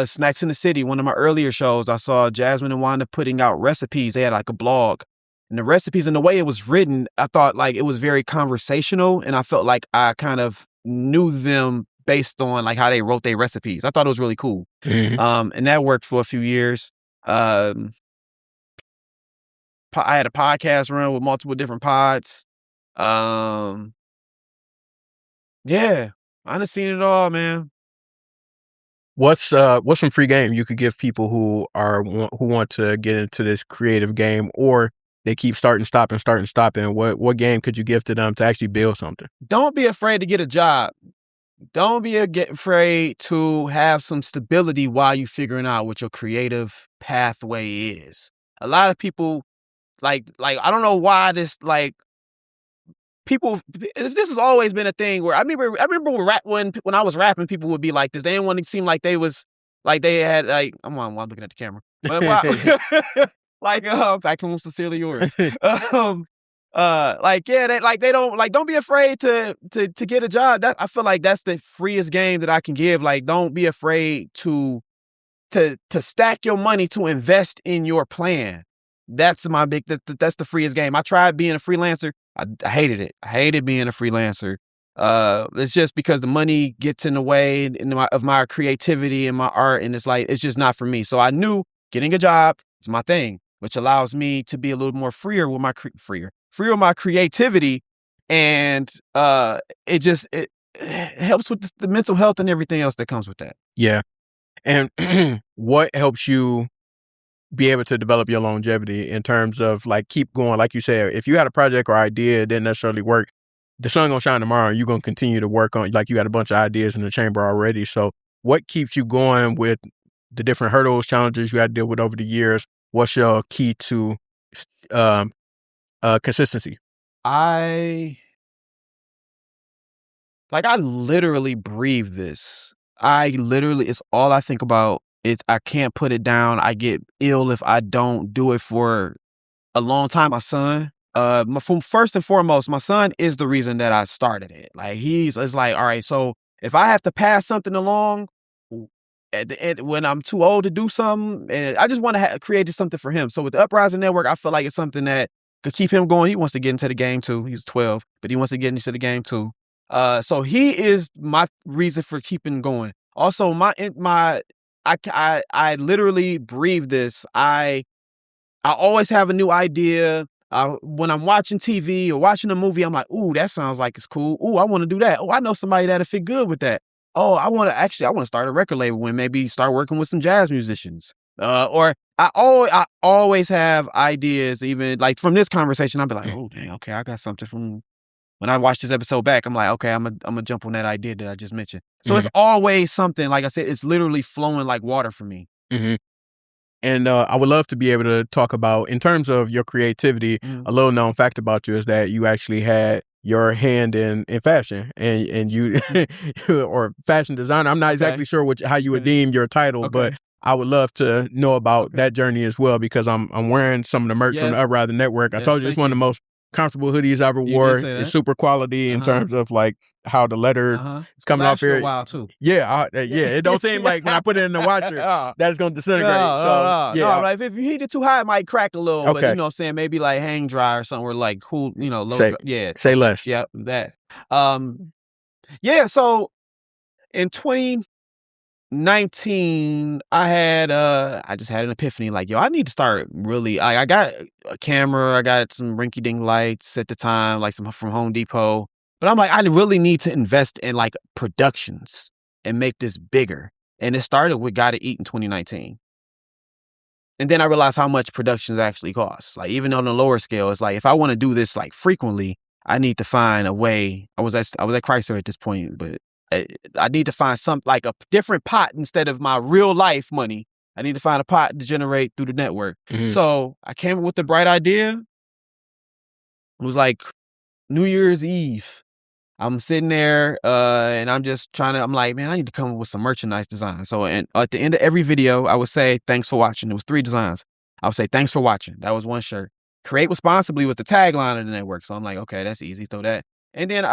Snacks in the City, one of my earlier shows, I saw Jasmine and Wanda putting out recipes. They had like a blog, and the recipes and the way it was written, I thought like it was very conversational, and I felt like I kind of knew them based on like how they wrote their recipes. I thought it was really cool. Mm-hmm. And that worked for a few years. I had a podcast run with multiple different pods. Yeah, I done seen it all, man. What's some free game you could give people who want to get into this creative game, or they keep starting, stopping? What game could you give to them to actually build something? Don't be afraid to get a job. Don't be afraid to have some stability while you're figuring out what your creative pathway is. A lot of people like I don't know why this like. People, this has always been a thing where I remember when I was rapping, people would be like this. They didn't want to seem like they was like they had like I'm looking at the camera, but like maximum sincerely yours. Like yeah, they don't be afraid to get a job. That I feel like that's the freest game that I can give. Like don't be afraid to stack your money to invest in your plan. That's my big. That's the freest game. I tried being a freelancer. I hated it. I hated being a freelancer. It's just because the money gets in the way of my creativity and my art, and it's just not for me. So I knew getting a job is my thing, which allows me to be a little more freer with my freer with my creativity, and it helps with the mental health and everything else that comes with that. Yeah. And what helps you be able to develop your longevity in terms of like keep going? Like you said, if you had a project or idea that didn't necessarily work, the sun gonna shine tomorrow and you're gonna continue to work on, like you got a bunch of ideas in the chamber already. So what keeps you going with the different hurdles, challenges you had to deal with over the years? What's your key to consistency? I literally breathe this. It's all I think about. I can't put it down. I get ill if I don't do it for a long time. My son, first and foremost, my son is the reason that I started it. Like it's like, all right, so if I have to pass something along at the end, when I'm too old to do something, and I just want to create something for him. So with the Uprising Network, I feel like it's something that could keep him going. He wants to get into the game too. He's 12, but he wants to get into the game too. So he is my reason for keeping going. Also, I literally breathe this. I always have a new idea. When I'm watching TV or watching a movie, I'm like, ooh, that sounds like it's cool. Ooh, I want to do that. Oh, I know somebody that'll fit good with that. Oh, I want to start a record label and maybe start working with some jazz musicians. Or I always have ideas, even like from this conversation, I'll be like, oh, dang, okay, I got something from when I watch this episode back. I'm like, okay, I'm gonna jump on that idea that I just mentioned. So it's always something, like I said, it's literally flowing like water for me. Mm-hmm. And I would love to be able to talk about, in terms of your creativity, a little known fact about you is that you actually had your hand in fashion and you or fashion designer. I'm not exactly sure how you would deem your title, but I would love to know about that journey as well, because I'm wearing some of the merch from the Uprising Network. I told you it's one of the most comfortable hoodies I ever wore. It's super quality in terms of like how the leather is coming off here. For a while too. Yeah, it don't seem like when I put it in the washer that it's gonna disintegrate. No, like if you heat it too high, it might crack a little. But you know what I'm saying, maybe like hang dry or something, or like cool, low. Say less. Yeah, that. So in 2019, I just had an epiphany. Like, yo, I need to start really. I got a camera, I got some rinky-dink lights at the time, like some from Home Depot. But I'm like, I really need to invest in like productions and make this bigger. And it started with Gotta Eat in 2019. And then I realized how much productions actually cost. Like even on a lower scale, it's like if I want to do this like frequently, I need to find a way. I was at Chrysler at this point, but I need to find like a different pot instead of my real life money. I need to find a pot to generate through the network. So I came up with the bright idea. It was like New Year's Eve. I'm sitting there and I'm like, man, I need to come up with some merchandise design. So and at the end of every video, I would say, thanks for watching. It was 3 designs. I would say, thanks for watching. That was 1 shirt. Create responsibly was the tagline of the network. So I'm like, okay, that's easy. Throw that. And then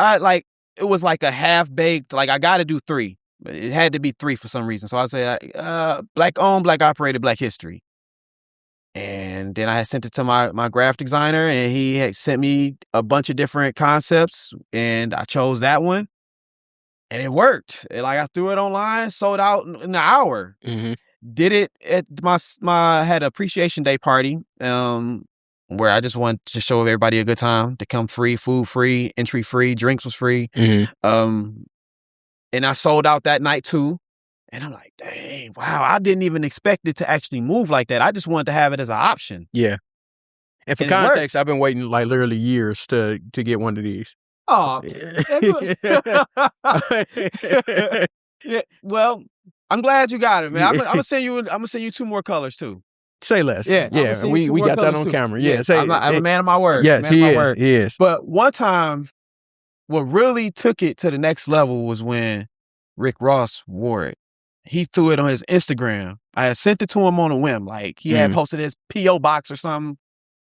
it was like a half-baked, like I got to do 3. It had to be 3 for some reason. So I say, Black owned, Black operated, Black history. And then I had sent it to my graphic designer, and he had sent me a bunch of different concepts, and I chose that one, and it worked. Like I threw it online, sold out in an hour. Did it at my had an appreciation day party, where I just wanted to show everybody a good time. To come free, food free, entry free, drinks was free. And I sold out that night too. And I'm like, dang, wow, I didn't even expect it to actually move like that. I just wanted to have it as an option. Yeah. And for context, I've been waiting like literally years to get one of these. Oh, yeah, well, I'm glad you got it, man. I'm gonna send you 2 more colors too. Say less. Yeah, we got that on camera. Yeah, I'm a man of my word. Yes, he is. But one time, what really took it to the next level was when Rick Ross wore it. he threw it on his Instagram. I had sent it to him on a whim. Like he had posted his P.O. box or something.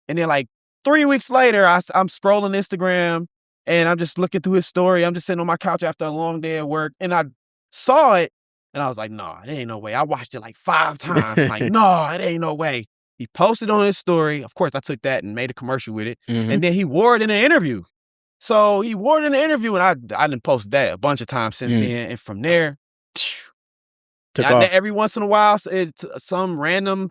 And then like 3 weeks later, I'm scrolling Instagram and I'm just looking through his story. I'm just sitting on my couch after a long day at work and I saw it and I was like, no, it ain't no way. I watched it like 5 times. I'm like, no, it ain't no way. He posted on his story. Of course, I took that and made a commercial with it. And then he wore it in an interview. So he wore it in an interview and I done posted that a bunch of times since then. And from there, every once in a while, some random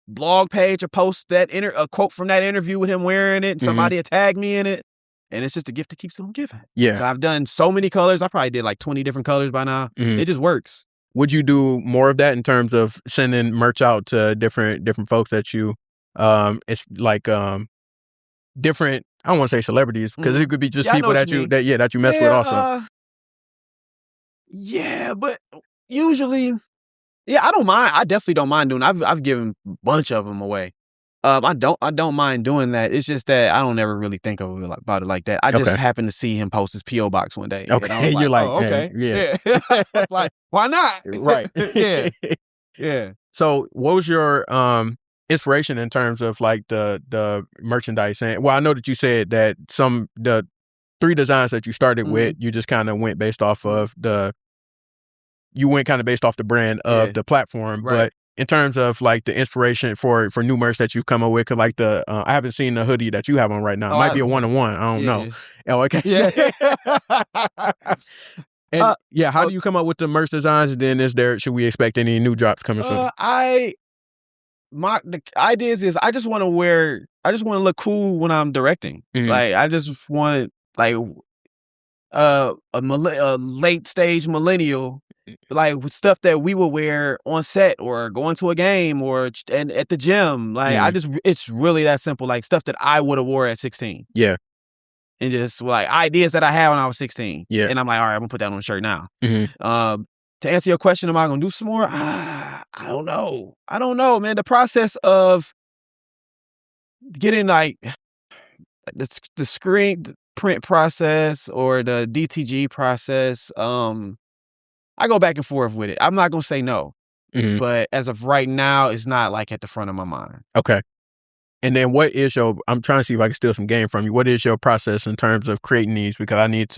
blog page or post a quote from that interview with him wearing it and somebody will tag me in it. And it's just a gift that keeps on giving. Yeah. So I've done so many colors. I probably did like 20 different colors by now. It just works. Would you do more of that in terms of sending merch out to different folks that you, it's like different, I don't want to say celebrities, because it could be just people that you mess with also. Yeah, but usually, I don't mind. I definitely don't mind doing. I've given a bunch of them away. I don't mind doing that. It's just that I don't ever really think of it about it like that. I just happened to see him post his P.O. box one day. Okay, and you're like, okay, yeah. It's like, why not? Right. Yeah. So, what was your inspiration in terms of like the merchandise? And well, I know that you said that the 3 designs that you started with, you just kind of went based off of the brand of the platform, right. But in terms of like the inspiration for new merch that you've come up with, 'cause like I haven't seen the hoodie that you have on right now. It might be a 1-on-1. I don't know. Oh, okay. Yeah. And how do you come up with the merch designs? And then should we expect any new drops coming soon? The ideas is I just want to look cool when I'm directing. Like I just want like a late stage millennial, like with stuff that we would wear on set or going to a game and at the gym. Like it's really that simple. Like stuff that I would have wore at 16. Yeah. And just like ideas that I had when I was 16. Yeah. And I'm like, all right, I'm gonna put that on a shirt now. To answer your question, am I gonna do some more? I don't know, man. The process of getting like the screen print process or the DTG process, I go back and forth with it. I'm not gonna say no, but as of right now, it's not like at the front of my mind. Okay. And then I'm trying to see if I can steal some game from you. What is your process in terms of creating these? Because it's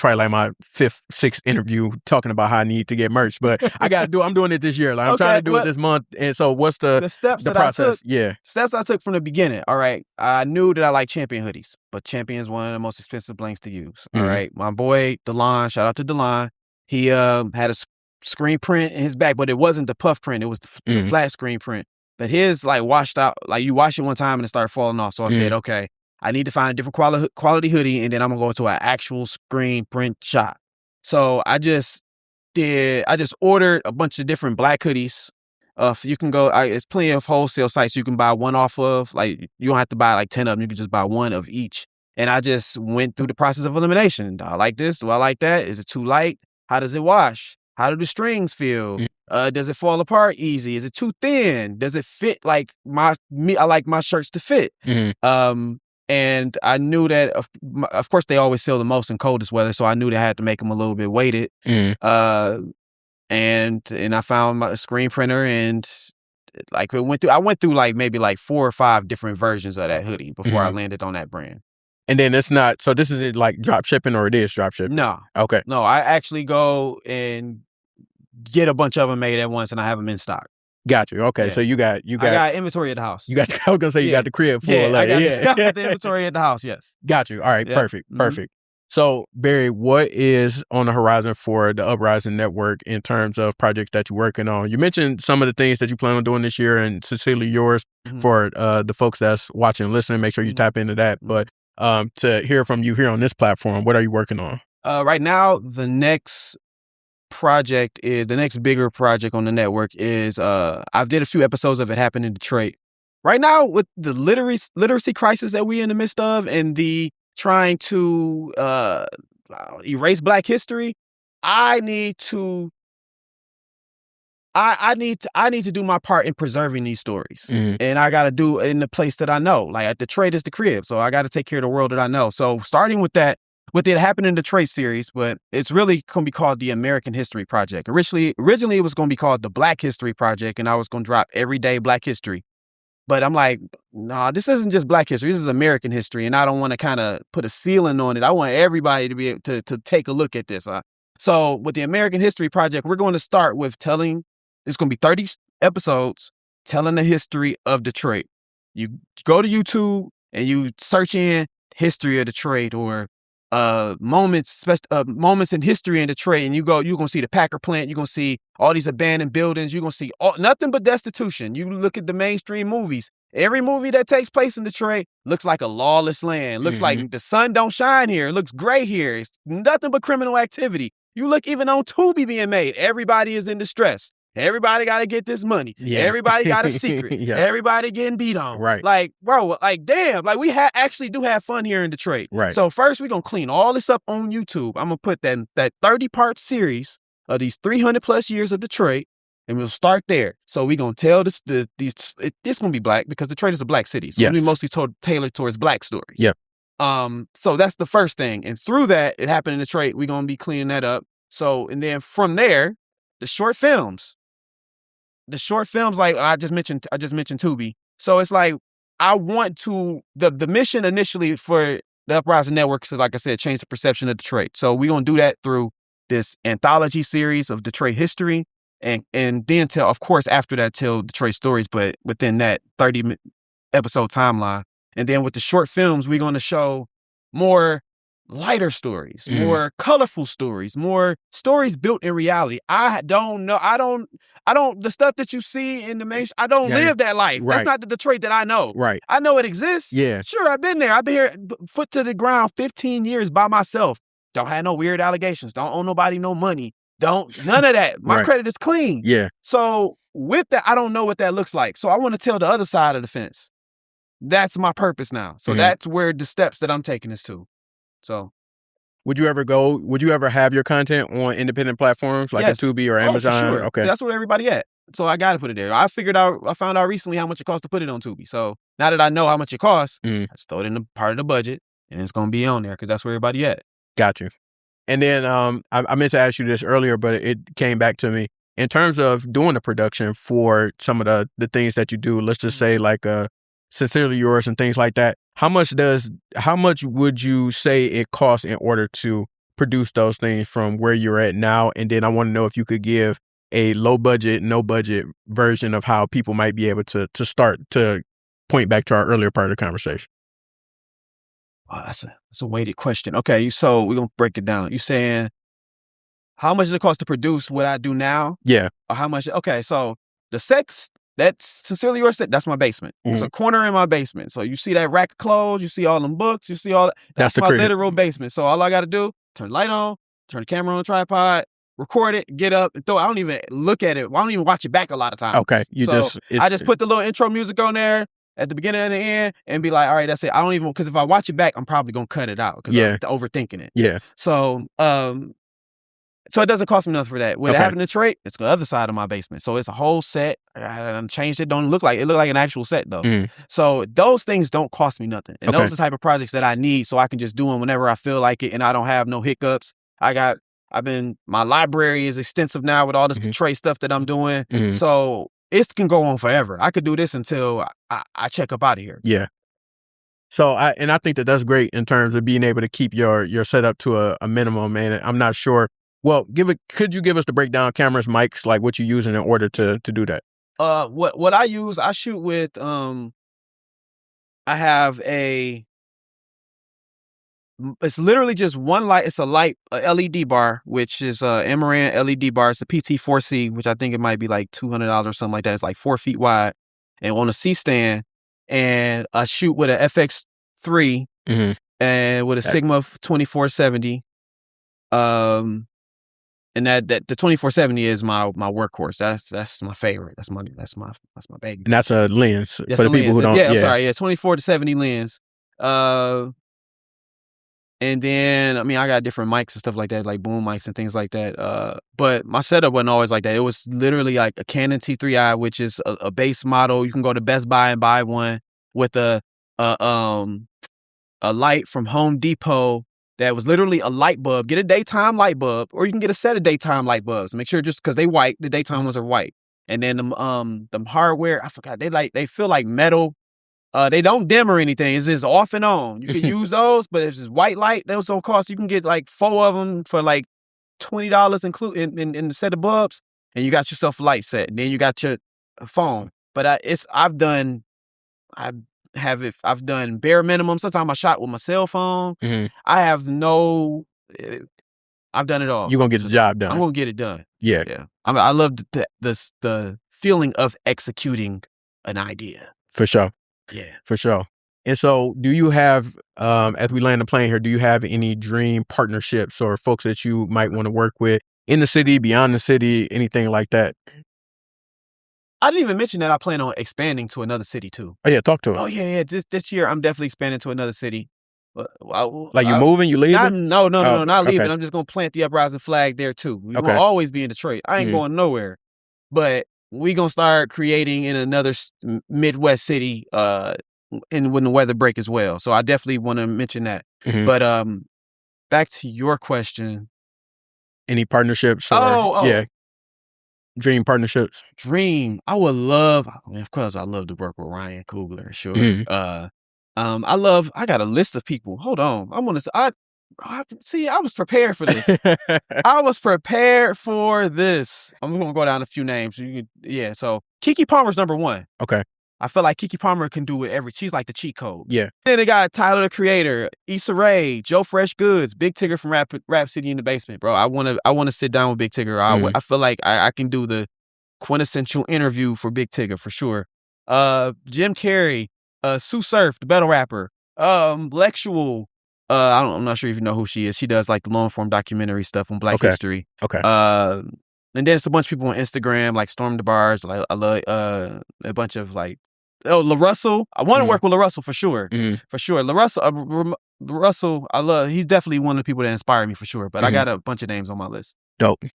probably like my 5th, 6th interview talking about how I need to get merch, but I'm doing it this year. Like I'm trying to do it this month. And so what's the steps the process? Steps I took from the beginning. All right. I knew that I like Champion hoodies, but Champion is one of the most expensive blanks to use. All right. My boy, DeLon, shout out to DeLon. He had a screen print in his back, but it wasn't the puff print. It was the flat screen print. But his like washed out, like you wash it one time and it started falling off. So I said, okay, I need to find a different quality hoodie, and then I'm gonna go to an actual screen print shop. So I just ordered a bunch of different black hoodies. You can go, there's plenty of wholesale sites you can buy one off of. Like you don't have to buy like 10 of them. You can just buy one of each. And I just went through the process of elimination. Do I like this? Do I like that? Is it too light? How does it wash? How do the strings feel? Does it fall apart easy? Is it too thin? Does it fit like I like my shirts to fit. And I knew that, of course, they always sell the most in coldest weather, so I knew they had to make them a little bit weighted. And I found my screen printer, and like I went through like maybe like 4 or 5 different versions of that hoodie before I landed on that brand. And then it's not, so this is like drop shipping, or it is drop shipping? No. Okay. No, I actually go and get a bunch of them made at once, and I have them in stock. Got you. Okay. Yeah. So I got inventory at the house. I was gonna say you got the crib full. I got the inventory at the house. Yes. Got you. All right. Yeah. Perfect. So Barry, what is on the horizon for the Uprising Network in terms of projects that you're working on? You mentioned some of the things that you plan on doing this year, and sincerely yours for the folks that's watching and listening. Make sure you tap into that. But to hear from you here on this platform, what are you working on? Right now, the next bigger project on the network is I've did a few episodes of It Happened in Detroit. Right now, with the literacy crisis that we're in the midst of, and the trying to erase Black history, I need to do my part in preserving these stories. And I got to do it in the place that I know. Like at Detroit is the crib, so I got to take care of the world that I know. So starting with that, what did happen in Detroit series, but it's really going to be called the American History Project. Originally, it was going to be called the Black History Project, and I was going to drop everyday Black history. But I'm like, nah, this isn't just Black history. This is American history, and I don't want to kind of put a ceiling on it. I want everybody to be able to take a look at this. So with the American History Project, we're going to start with it's going to be 30 episodes telling the history of Detroit. You go to YouTube and you search in history of Detroit or moments in history in Detroit, and you're going to see the Packer plant. You're going to see all these abandoned buildings. You're going to see nothing but destitution. You look at the mainstream movies. Every movie that takes place in Detroit looks like a lawless land. Looks like the sun don't shine here. It looks gray here. It's nothing but criminal activity. You look even on Tubi being made. Everybody is in distress. Everybody got to get this money. Yeah. Everybody got a secret. Yeah. Everybody getting beat on. Right. Like, bro, like, damn. Like, we actually do have fun here in Detroit. Right. So first, we're going to clean all this up on YouTube. I'm going to put that 30-part series of these 300 plus years of Detroit, and we'll start there. So we're going to tell this going to be Black because Detroit is a Black city. So yes. we mostly tailored towards Black stories. Yeah. So that's the first thing. And through that, it happened in Detroit. We're going to be cleaning that up. So, and then from there, the short films, like I just mentioned Tubi. So it's like, I want to, the mission initially for the Uprising Network is, like I said, change the perception of Detroit. So we're going to do that through this anthology series of Detroit history. And then of course, after that, tell Detroit stories, but within that 30 episode timeline. And then with the short films, we're going to show more lighter stories, more colorful stories, more stories built in reality. I don't, the stuff that you see in the mainstream, I don't live that life. Right. That's not the Detroit that I know. Right. I know it exists. Yeah. Sure, I've been there. I've been here foot to the ground 15 years by myself. Don't have no weird allegations. Don't owe nobody no money. None of that. My credit is clean. Yeah. So with that, I don't know what that looks like. So I want to tell the other side of the fence. That's my purpose now. So that's where the steps that I'm taking us to. So. Would you ever have your content on independent platforms like Tubi or Amazon? For sure. Okay. That's where everybody at. So I got to put it there. I found out recently how much it costs to put it on Tubi. So now that I know how much it costs, I just throw it in the part of the budget and it's going to be on there because that's where everybody at. Got you. And then I meant to ask you this earlier, but it came back to me. In terms of doing the production for some of the things that you do, let's just say like Sincerely Yours and things like that, how much would you say it costs in order to produce those things from where you're at now? And then I want to know if you could give a low budget, no budget version of how people might be able to start to point back to our earlier part of the conversation. Oh, that's a weighted question. Okay, so we're going to break it down. You saying how much does it cost to produce what I do now? Yeah. Or how much? Okay, so the sex, that's Sincerely Yours, that's my basement. It's a corner in my basement. So you see that rack of clothes, you see all them books, you see all that. That's my literal basement. So all I got to do, turn the light on, turn the camera on the tripod, record it, get up, and throw it. I don't even look at it. I don't even watch it back a lot of times. Okay. I just put the little intro music on there at the beginning and the end and be like, all right, that's it. I don't even, because if I watch it back, I'm probably going to cut it out because I'm overthinking it. Yeah. So, so it doesn't cost me nothing for that. What happened in Detroit, it's the other side of my basement. So it's a whole set. I changed it. It looked like an actual set though. So those things don't cost me nothing. And those are the type of projects that I need so I can just do them whenever I feel like it and I don't have no hiccups. My library is extensive now with all this Detroit stuff that I'm doing. So it can go on forever. I could do this until I check up out of here. Yeah. So I think that's great in terms of being able to keep your setup to a minimum. And I'm not sure. Well, could you give us the breakdown, cameras, mics, like what you're using in order to do that? What I use, I shoot with, I have it's literally just one light. It's a LED bar, which is Amaran LED bar. It's a PT4C, which I think it might be like $200 or something like that. It's like 4 feet wide and on a C-stand. And I shoot with an FX3 and with a Sigma 2470. And that the 2470 is my workhorse. That's my favorite. That's my baby. And that's a lens for the people who don't. Yeah, I'm sorry. Yeah, 24-70 lens. And then I got different mics and stuff like that, like boom mics and things like that. But my setup wasn't always like that. It was literally like a Canon T3i, which is a base model. You can go to Best Buy and buy one with a light from Home Depot that was literally a light bulb. Get a daytime light bulb, or you can get a set of daytime light bulbs. Make sure just because they white, the daytime ones are white. And then them hardware, I forgot, they feel like metal. They don't dim or anything. It's just off and on. You can use those, but it's just white light. Those don't cost. You can get like 4 of them for like $20 in the set of bulbs, and you got yourself a light set. And then you got your phone. But I've done bare minimum. Sometimes I shot with my cell phone. Mm-hmm. I've done it all. You're gonna get the job done. I'm gonna get it done. Yeah. I love the feeling of executing an idea. For sure. Yeah. For sure. And so do you have, as we land the plane here, do you have any dream partnerships or folks that you might want to work with in the city, beyond the city, anything like that? I didn't even mention that I plan on expanding to another city too. Oh yeah, talk to us. Oh yeah. This year I'm definitely expanding to another city. Like you moving, you leaving? No, not leaving. I'm just gonna plant the Uprising flag there too. We will always be in Detroit. I ain't going nowhere. But we gonna start creating in another Midwest city when the weather break as well. So I definitely want to mention that. Mm-hmm. But back to your question. Any partnerships? Yeah. Dream partnerships. I would love. Of course, I love to work with Ryan Coogler. Sure. Mm-hmm. I got a list of people. Hold on. I was prepared for this. I'm going to go down a few names. So Keke Palmer's number 1. Okay. I feel like Keke Palmer can do it she's like the cheat code. Yeah. Then they got Tyler, the Creator, Issa Rae, Joe Fresh Goods, Big Tigger from Rap City in the Basement, bro. I want to sit down with Big Tigger. I feel like I can do the quintessential interview for Big Tigger for sure. Jim Carrey, Sue Surf, the battle rapper, Lexual. I'm not sure if you know who she is. She does like the long form documentary stuff on Black History. Okay. And then it's a bunch of people on Instagram, like Storm the Bars. Like I love a bunch of like La Russell. I want to work with La Russell for sure. For sure. La Russell, I love. He's definitely one of the people that inspire me for sure. But I got a bunch of names on my list. Dope.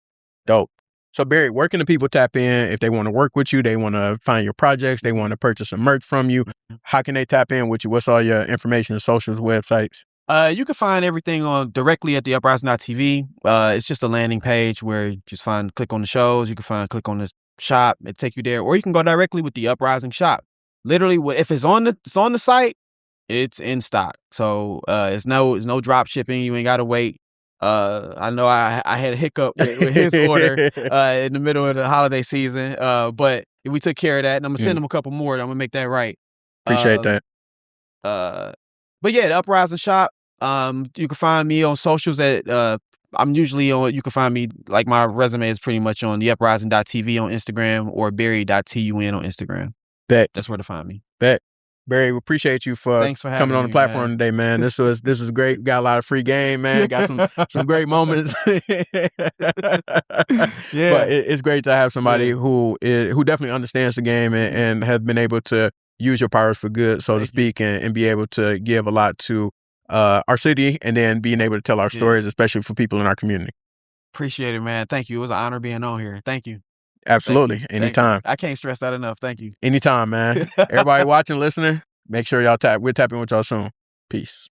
So Barry, where can the people tap in if they want to work with you? They want to find your projects. They want to purchase some merch from you. How can they tap in with you? What's all your information, socials, websites? You can find everything directly at the uprising.tv. It's just a landing page where you just click on the shows. You can click on the shop. It'll take you there, or you can go directly with the Uprising shop. Literally, if it's on the site, it's in stock. So it's no drop shipping. You ain't gotta wait. I know I had a hiccup with his order in the middle of the holiday season. But we took care of that, and I'm gonna send him a couple more. And I'm gonna make that right. Appreciate that. But yeah, the Uprising shop. You can find me on socials at I'm usually on. You can find me, like, my resume is pretty much on the uprising.tv on Instagram or barry.tun on Instagram. That's where to find me. Barry, we appreciate you for coming on the platform today, man. This was great. Got a lot of free game, man. Got some great moments. Yeah. But it's great to have somebody who definitely understands the game and has been able to use your powers for good, so to speak, and be able to give a lot to our city, and then being able to tell our stories, especially for people in our community. Appreciate it, man. Thank you. It was an honor being on here. Thank you. Absolutely. Anytime. I can't stress that enough. Thank you. Anytime, man. Everybody watching, listening, make sure y'all we're tapping with y'all soon. Peace.